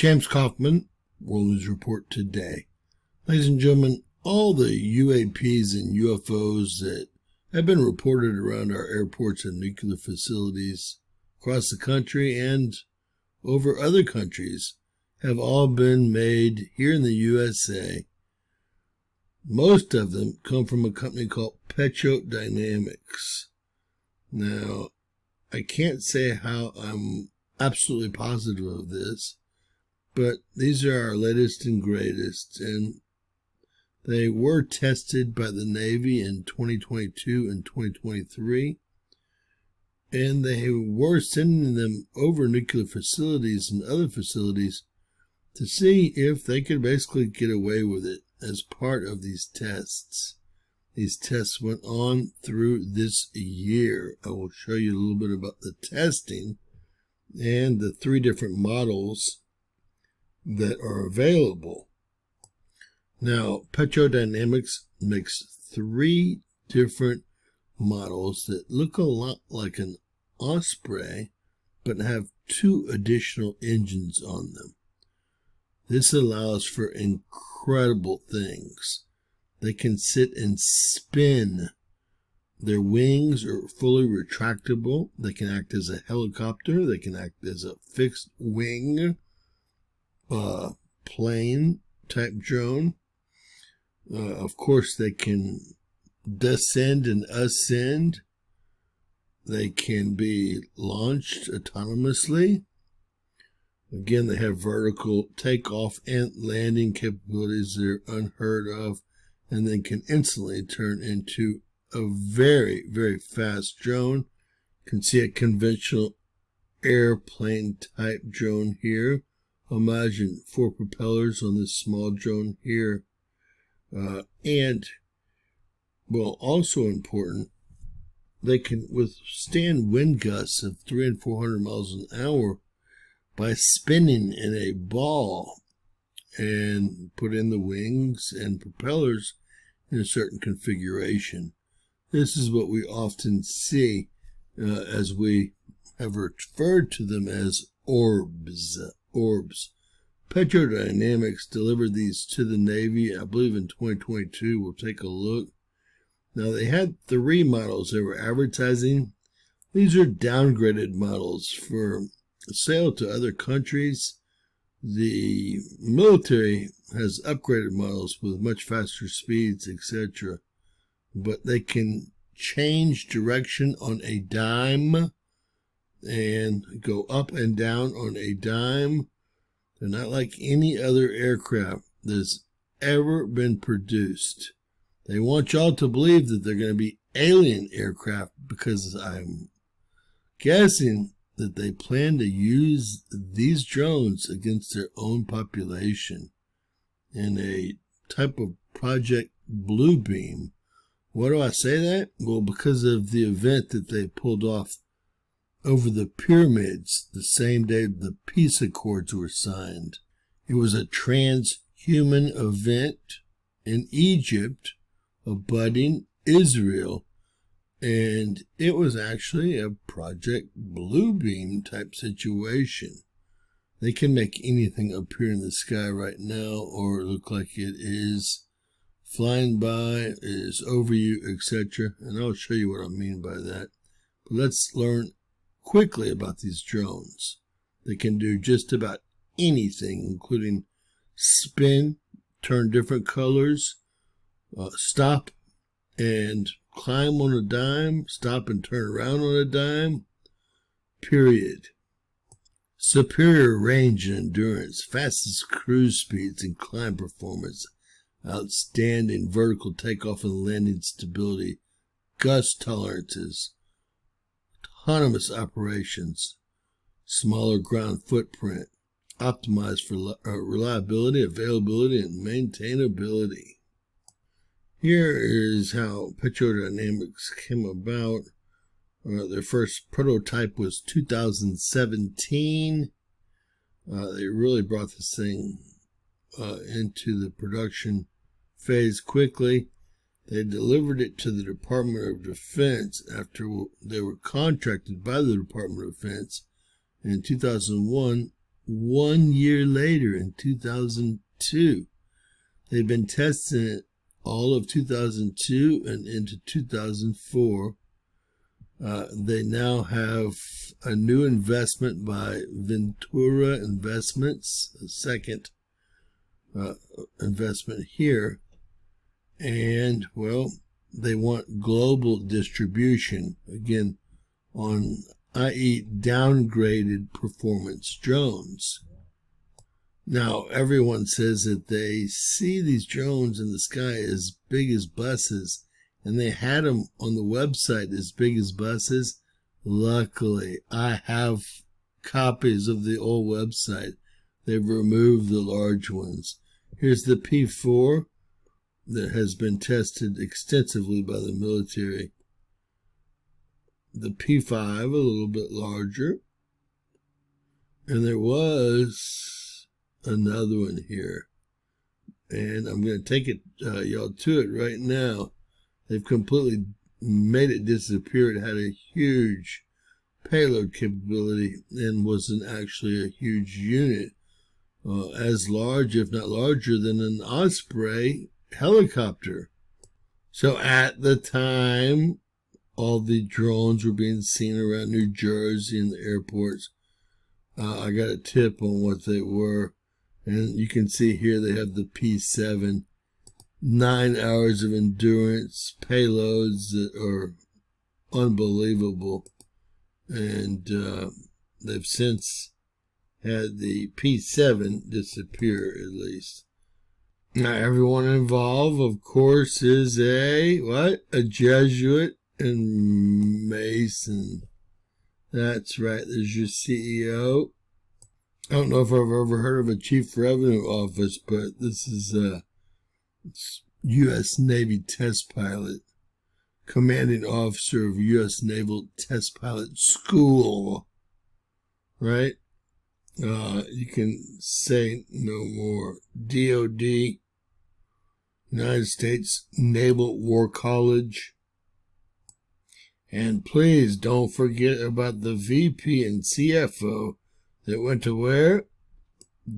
James Kaufman, World News Report today. Ladies and gentlemen, all the UAPs and UFOs that have been reported around our airports and nuclear facilities across the country and over other countries have all been made here in the USA. Most of them come from a company called Pterodynamics. Now, I can't say how I'm absolutely positive of this, but these are our latest and greatest, and they were tested by the Navy in 2022 and 2023, and they were sending them over nuclear facilities and other facilities to see if they could basically get away with it as part of these tests. These tests went on through this year. I will show you a little bit about the testing and the 3 different models that are available. Now, Pterodynamics makes 3 different models that look a lot like an Osprey, but have 2 additional engines on them. This allows for incredible things. They can sit and spin. Their wings are fully retractable. They can act as a helicopter. They can act as a fixed wing plane type drone. Of course, they can descend and ascend. They can be launched autonomously. Again, they have vertical takeoff and landing capabilities that are unheard of, and then can instantly turn into a very, very fast drone. You can see a conventional airplane type drone here. Imagine 4 propellers on this small drone here. And, well, also important, they can withstand wind gusts of 300 and 400 miles an hour by spinning in a ball and put in the wings and propellers in a certain configuration. This is what we often see as we have referred to them as orbs. Pterodynamics delivered these to the Navy, I believe in 2022. We'll take a look. Now, they had 3 models they were advertising. These are downgraded models for sale to other countries. The military has upgraded models with much faster speeds, etc. But they can change direction on a dime and go up and down on a dime. They're not like any other aircraft that's ever been produced. They want y'all to believe that they're going to be alien aircraft because I'm guessing that they plan to use these drones against their own population in a type of Proeject Bluebeam. Why do I say that? Well, because of the event that they pulled off over the pyramids the same day the peace accords were signed. It was a transhuman event in Egypt abutting Israel, and it was actually a Proeject Bluebeam type situation. They can make anything appear in the sky right now or look like it is flying by, is over you, etc. And I'll show you what I mean by that. But let's learn quickly about these drones. They can do just about anything, including spin, turn different colors, stop and climb on a dime, stop and turn around on a dime, period. Superior range and endurance, fastest cruise speeds and climb performance, outstanding vertical takeoff and landing stability, gust tolerances, autonomous operations, smaller ground footprint, optimized for reliability, availability, and maintainability. Here is how Pterodynamics came about. Their first prototype was 2017. They really brought this thing into the production phase quickly. They delivered it to the Department of Defense after they were contracted by the Department of Defense in 2001 1 year later in 2002. They've been testing it all of 2002 and into 2004. They now have a new investment by Ventura Investments, a second investment here. And, well, they want global distribution, again, on, i.e., downgraded performance drones. Now, everyone says that they see these drones in the sky as big as buses, and they had them on the website as big as buses. Luckily, I have copies of the old website. They've removed the large ones. Here's the P4 that has been tested extensively by the military. The P5, a little bit larger. And there was another one here. And I'm going to take it, y'all to it right now. They've completely made it disappear. It had a huge payload capability and wasn't actually a huge unit. As large, if not larger, than an Osprey helicopter. So at the time, all the drones were being seen around New Jersey in the airports. I got a tip on what they were. And you can see here they have the P7. 9 hours of endurance, payloads that are unbelievable. And they've since had the P7 disappear, at least. Now, everyone involved, of course, is a Jesuit and Mason. That's right, there's your CEO. I don't know if I've ever heard of a Chief Revenue Office, but this is it's U.S. Navy test pilot, commanding officer of U.S. Naval Test Pilot School, right? You can say no more. DOD, United States Naval War College. And please don't forget about the VP and CFO that went to where?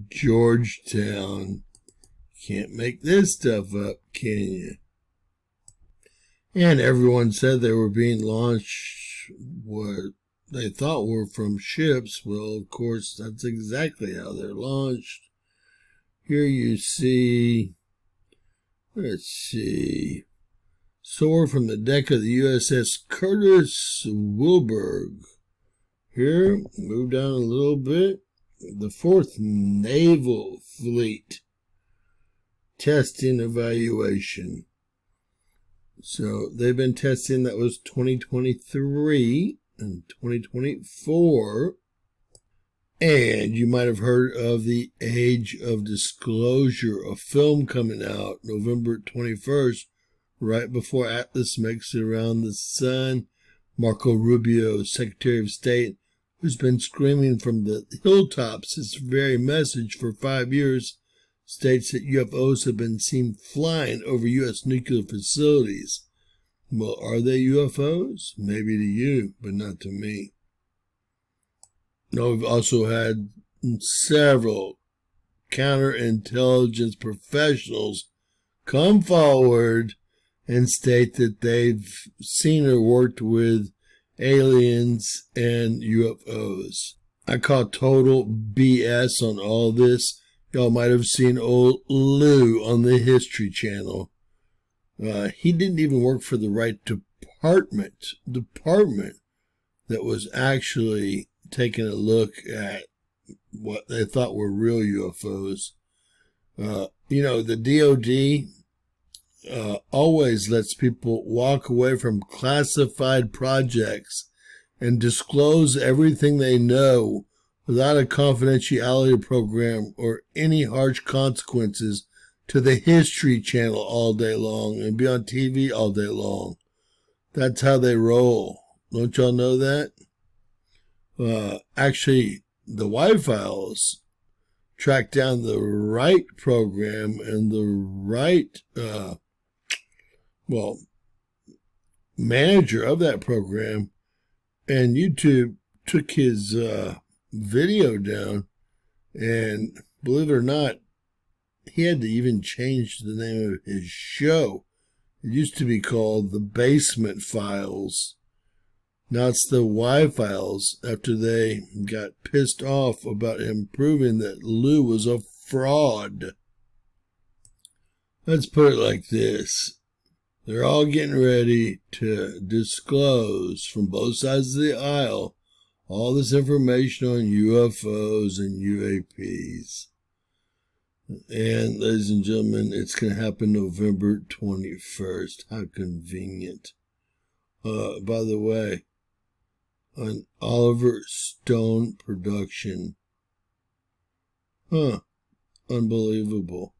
Georgetown. Can't make this stuff up, can you? And everyone said they were being launched what they thought were from ships. Well, of course, that's exactly how they're launched. Here you see, let's see, soar from the deck of the USS Curtis Wilburg. Here, move down a little bit. The 4th Naval Fleet. Testing evaluation. So they've been testing, that was 2023 and 2024. And you might have heard of the Age of Disclosure, a film coming out November 21st, right before Atlas makes it around the sun. Marco Rubio, Secretary of State, who's been screaming from the hilltops this very message for 5 years, states that UFOs have been seen flying over U.S. nuclear facilities. Well, are they UFOs? Maybe to you, but not to me. Now, we've also had several counterintelligence professionals come forward and state that they've seen or worked with aliens and UFOs. I call total BS on all this. Y'all might have seen old Lou on the History Channel. He didn't even work for the right department that was actually taking a look at what they thought were real UFOs. The DOD always lets people walk away from classified projects and disclose everything they know without a confidentiality program or any harsh consequences to the History Channel all day long and be on TV all day long. That's how they roll. Don't y'all know that? Actually, the Y-Files tracked down the right program and the right, manager of that program, and YouTube took his video down And believe it or not, he had to even change the name of his show. It used to be called The Basement Files. Now it's the Y-Files, after they got pissed off about him proving that Lou was a fraud. Let's put it like this. They're all getting ready to disclose from both sides of the aisle all this information on UFOs and UAPs. And, ladies and gentlemen, it's going to happen November 21st. How convenient. By the way, an Oliver Stone production. Unbelievable.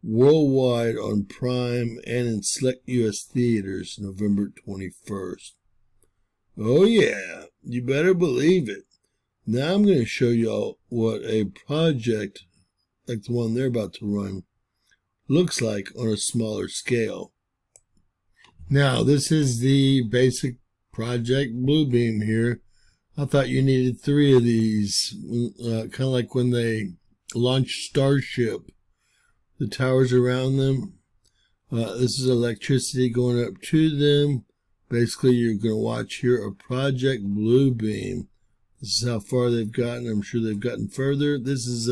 Worldwide on Prime and in select U.S. theaters November 21st. Oh yeah, you better believe it. Now I'm going to show y'all what a project like the one they're about to run looks like on a smaller scale. Now, this is the basic Proejct Bluebeam here. I thought you needed 3 of these, kind of like when they launched Starship, the towers around them. This is electricity going up to them. Basically, you're going to watch here a Proejct Bluebeam. This is how far they've gotten. I'm sure they've gotten further. This is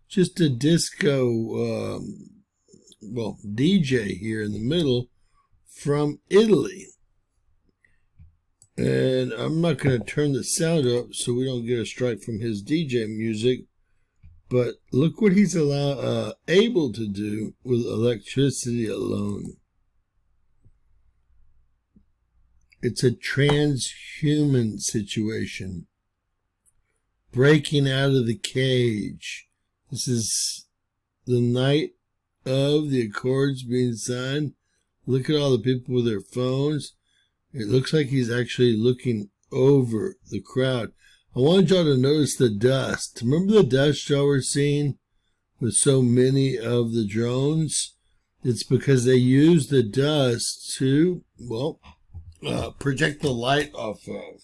just a disco, DJ here in the middle from Italy. And I'm not going to turn the sound up so we don't get a strike from his DJ music. But look what he's able to do with electricity alone. It's a transhuman situation. Breaking out of the cage. This is the night of the accords being signed. Look at all the people with their phones. It looks like he's actually looking over the crowd. I wanted y'all to notice the dust. Remember the dust y'all were seeing with so many of the drones? It's because they use the dust to, project the light off of.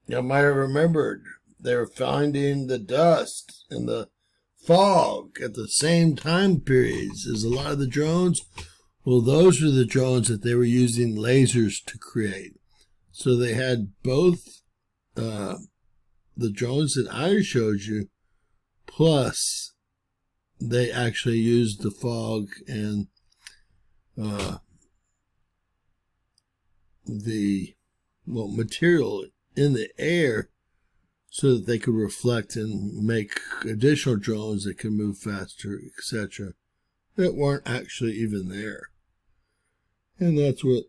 You might have remembered they were finding the dust and the fog at the same time periods as a lot of the drones. Well, those were the drones that they were using lasers to create. So they had both the drones that I showed you, plus they actually used the fog and the material in the air so that they could reflect and make additional drones that could move faster, etc., that weren't actually even there. And that's what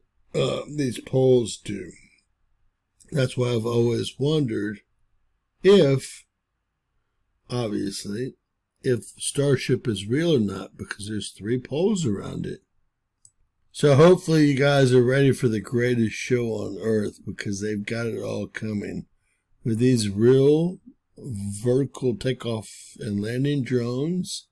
these poles do. That's why I've always wondered if, obviously, if Starship is real or not, because there's 3 poles around it. So hopefully you guys are ready for the greatest show on Earth, because they've got it all coming. With these real vertical takeoff and landing drones,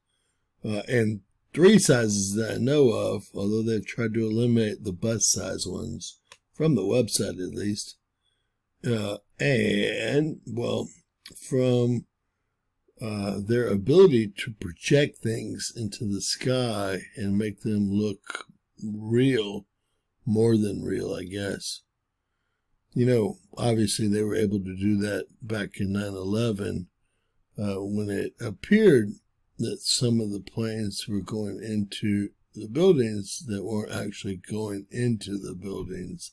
and 3 sizes that I know of, although they've tried to eliminate the bus size ones, from the website at least. From their ability to project things into the sky and make them look real, more than real, I guess. You know, obviously they were able to do that back in 9/11 when it appeared that some of the planes were going into the buildings that weren't actually going into the buildings,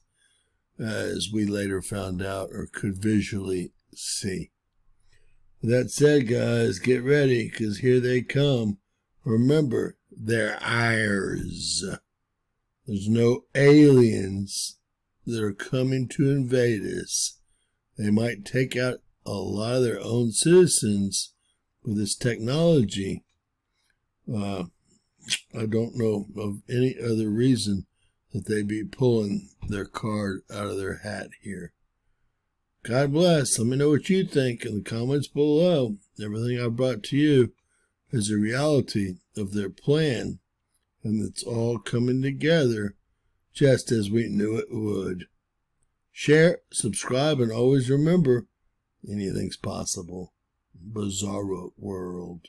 as we later found out or could visually see. With that said, guys, get ready, because here they come. Remember, they're ours. There's no aliens that are coming to invade us. They might take out a lot of their own citizens with this technology. I don't know of any other reason that they be pulling their card out of their hat here. God bless. Let me know what you think in the comments below. Everything I brought to you is a reality of their plan, and it's all coming together just as we knew it would. Share, subscribe, and always remember, anything's possible. bizarro world.